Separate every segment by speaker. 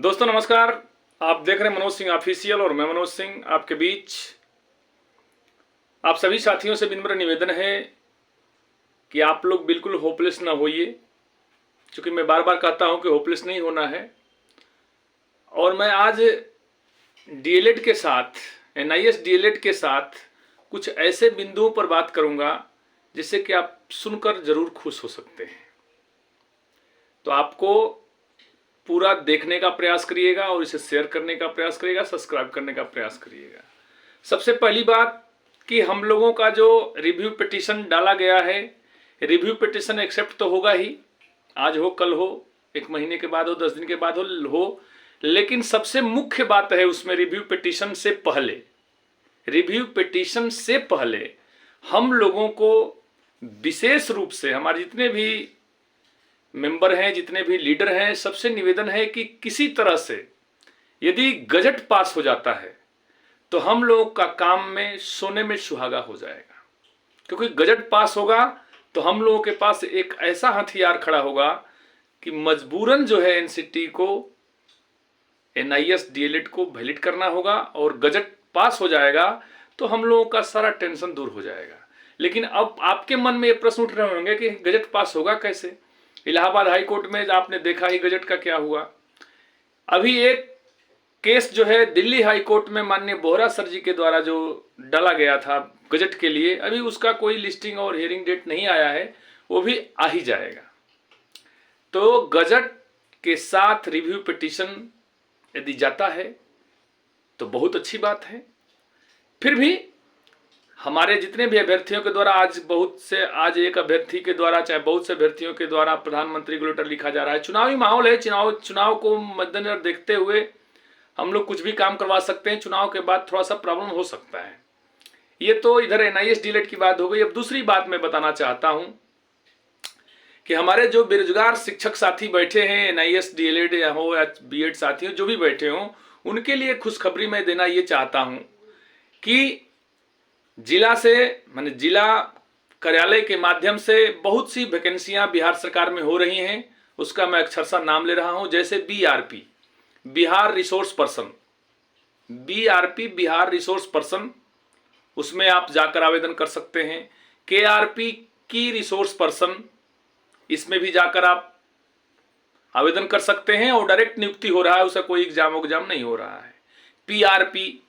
Speaker 1: दोस्तों नमस्कार। आप देख रहे हैं मनोज सिंह ऑफिशियल और मैं मनोज सिंह आपके बीच। आप सभी साथियों से विनम्र निवेदन है कि आप लोग बिल्कुल होपलेस ना होइए, क्योंकि मैं बार बार कहता हूं कि होपलेस नहीं होना है। और मैं आज डीएलएड के साथ, एनआईएस डीएलएड के साथ कुछ ऐसे बिंदुओं पर बात करूंगा जिससे कि आप सुनकर जरूर खुश हो सकते हैं। तो आपको पूरा देखने का प्रयास करिएगा और इसे शेयर करने का प्रयास करिएगा, सब्सक्राइब करने का प्रयास करिएगा। सबसे पहली बात कि हम लोगों का जो रिव्यू पिटीशन डाला गया है, रिव्यू पिटीशन एक्सेप्ट तो होगा ही, आज हो कल हो, एक महीने के बाद हो, 10 दिन के बाद हो, लेकिन सबसे मुख्य बात है उसमें रिव्यू पिटीशन से पहले हम लोगों को विशेष रूप से हमारे जितने भी मेंबर हैं, जितने भी लीडर हैं, सबसे निवेदन है कि किसी तरह से यदि गजट पास हो जाता है तो हम लोगों का काम में सोने में सुहागा हो जाएगा। क्योंकि गजट पास होगा तो हम लोगों के पास एक ऐसा हथियार खड़ा होगा कि मजबूरन जो है एनसीटी को, एनआईएस डीएलएड को वैलिड करना होगा और गजट पास हो जाएगा तो हम लोगों का सारा टेंशन दूर हो जाएगा। लेकिन अब आपके मन में ये प्रश्न उठ रहे होंगे कि गजट पास होगा कैसे। इलाहाबाद हाई कोर्ट में आपने देखा ही गजट का क्या हुआ। अभी एक केस जो है दिल्ली हाई कोर्ट में माननीय बोहरा सर जी के द्वारा जो डाला गया था गजट के लिए, अभी उसका कोई लिस्टिंग और हियरिंग डेट नहीं आया है, वो भी आ ही जाएगा। तो गजट के साथ रिव्यू पिटीशन यदि जाता है तो बहुत अच्छी बात है। फिर भी हमारे जितने भी अभ्यर्थियों के द्वारा आज एक अभ्यर्थी के द्वारा, चाहे बहुत से अभ्यर्थियों के द्वारा प्रधानमंत्री को लेटर लिखा जा रहा है। चुनावी माहौल है, चुनाव को मद्देनजर देखते हुए हम लोग कुछ भी काम करवा सकते हैं। चुनाव के बाद थोड़ा सा प्रॉब्लम हो सकता है। ये तो इधर एनआईएस डीएलएड की बात हो गई। अब दूसरी बात मैं बताना चाहता हूं कि हमारे जो बेरोजगार शिक्षक साथी बैठे हैं, एनआईएस डीएलएड या हो या बीएड साथी जो भी बैठे हों, उनके लिए खुशखबरी मैं देना ये चाहता हूं कि जिला कार्यालय के माध्यम से बहुत सी वैकेंसियां बिहार सरकार में हो रही हैं। उसका मैं अक्षरशः नाम ले रहा हूं, जैसे BRP, Bihar resource person, BRP Bihar resource person, उसमें आप जाकर आवेदन कर सकते हैं। केआरपी की रिसोर्स पर्सन, इसमें भी जाकर आप आवेदन कर सकते हैं और डायरेक्ट नियुक्ति हो रहा है, उसका कोई एग्जाम नहीं हो रहा है। पीआरपी,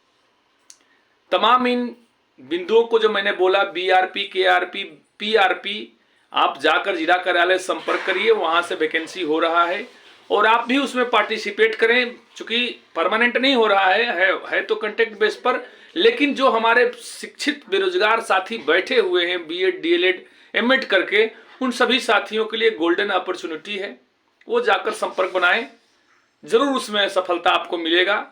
Speaker 1: तमाम इन बिंदुओं को जो मैंने बोला, बीआरपी, केआरपी, पीआरपी, आप जाकर जिला कार्यालय संपर्क करिए, वहां से वैकेंसी हो रहा है और आप भी उसमें पार्टिसिपेट करें। चूंकि परमानेंट नहीं हो रहा है तो कॉन्ट्रैक्ट बेस पर, लेकिन जो हमारे शिक्षित बेरोजगार साथी बैठे हुए हैं बीएड, डीएलएड, एमएड करके, उन सभी साथियों के लिए गोल्डन अपॉर्चुनिटी है। वो जाकर संपर्क बनाएं, जरूर उसमें सफलता आपको मिलेगा।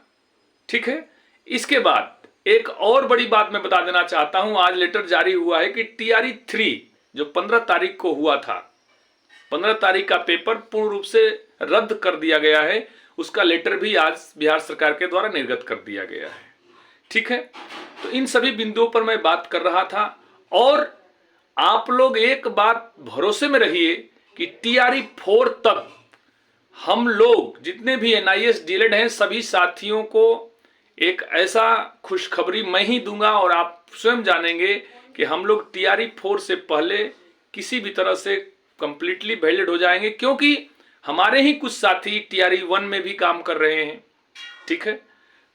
Speaker 1: ठीक है। इसके बाद एक और बड़ी बात मैं बता देना चाहता हूं। आज लेटर जारी हुआ है कि टीआरई 3 जो 15 तारीख को हुआ था, 15 तारीख का पेपर पूर्ण रूप से रद्द कर दिया गया है। उसका लेटर भी आज बिहार सरकार के द्वारा निर्गत कर दिया गया है। ठीक है। तो इन सभी बिंदुओं पर मैं बात कर रहा था। और आप लोग एक बात भरोसे में रहिए कि टीआरई 4 तक हम लोग जितने भी एनआईएस डीएलएड हैं, सभी साथियों को एक ऐसा खुशखबरी मैं ही दूंगा और आप स्वयं जानेंगे कि हम लोग टीआरई 4 से पहले किसी भी तरह से कंप्लीटली वैलिड हो जाएंगे, क्योंकि हमारे ही कुछ साथी टीआरई 1 में भी काम कर रहे हैं। ठीक है।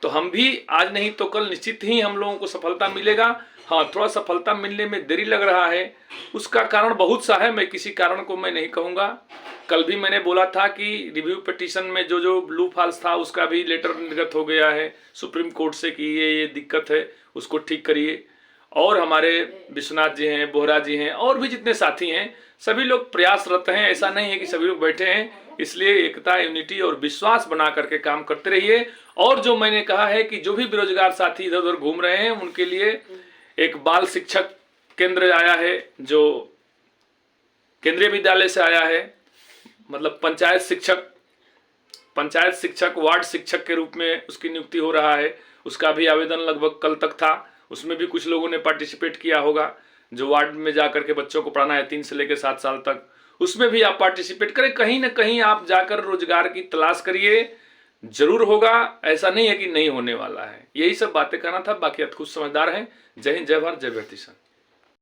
Speaker 1: तो हम भी आज नहीं तो कल निश्चित ही हम लोगों को सफलता मिलेगा। हाँ, थोड़ा सफलता मिलने में देरी लग रहा है, उसका कारण बहुत सा है, मैं किसी कारण को मैं नहीं कहूँगा। कल भी मैंने बोला था कि रिव्यू पिटीशन में जो ब्लू फॉल्स था उसका भी लेटर निर्गत हो गया है सुप्रीम कोर्ट से कि ये दिक्कत है, उसको ठीक करिए। और हमारे विश्वनाथ जी हैं, बोहरा जी हैं, और भी जितने साथी हैं, सभी लोग प्रयासरत हैं। ऐसा नहीं है कि सभी लोग बैठे हैं। इसलिए एकता, यूनिटी और विश्वास बना करके काम करते रहिए। और जो मैंने कहा है कि जो भी बेरोजगार साथी इधर उधर घूम रहे हैं, उनके लिए एक बाल शिक्षक केंद्र आया है, जो केंद्रीय विद्यालय से आया है, मतलब पंचायत शिक्षक, वार्ड शिक्षक के रूप में उसकी नियुक्ति हो रहा है। उसका भी आवेदन लगभग कल तक था। उसमें भी कुछ लोगों ने पार्टिसिपेट किया होगा। जो वार्ड में जाकर के बच्चों को पढ़ाना है 3 से लेकर 7 साल तक, उसमें भी आप पार्टिसिपेट करें। कहीं ना कहीं आप जाकर रोजगार की तलाश करिए। जरूर होगा, ऐसा नहीं है कि नहीं होने वाला है। यही सब बातें करना था, बाकी आप खुद समझदार हैं। जय हिंद, जय भारत, जय भारतीय।